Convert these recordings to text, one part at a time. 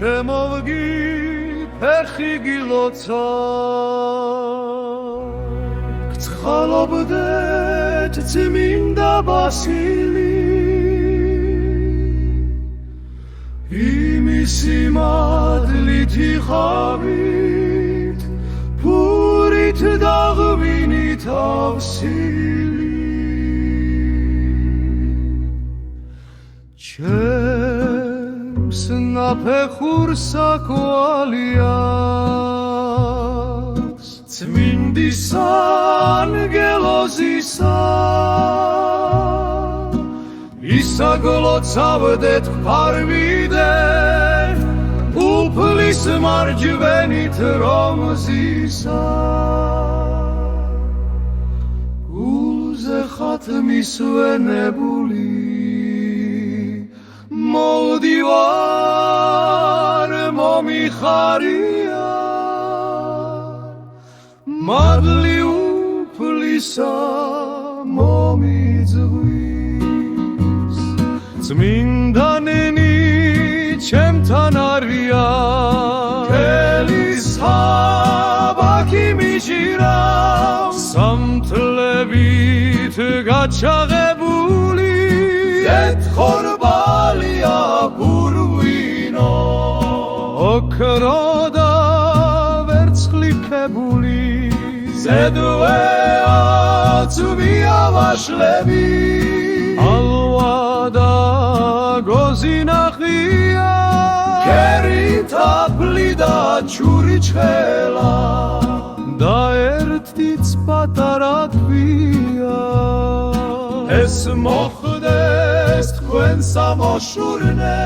შემოვგი ფეხი გილოცა გწყალობდეთ წმინდა ბასილი იმისი მადლით იხავით ფურით დაღვინით ავსილი ჩემს ნაფეხურს აკვალიაც წმინდის ანგელოზისა ისაგლოცავდეთ ფარვიდენ უფლის მარჯვენით რომზისა გულზე ხათმის ვენებული მოდივარ მომიხარია მადლი უფლისა მომიძღვის წმინდანენი ჩემთან არიან ხელის ჰაბაკი მიჭირავს სამთლებით გაჩაღებული ზეთხორბალია ბურვინო ოქრო და ვერცხლიფებული ზედვეა ცვია ვაშლები ალვა და გოზინახია ქერი თაფლი და ჩური ჩხელა და ერთიც პატარა ქვია ეს მოხდეს თქვენ სამოშურნე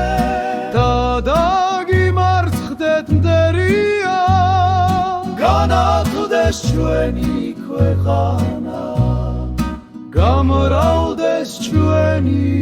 და დაგიმარცხდეთ მდერია განახლდეს ჩვენი ქვეყანა გამრავლდეს ჩვენი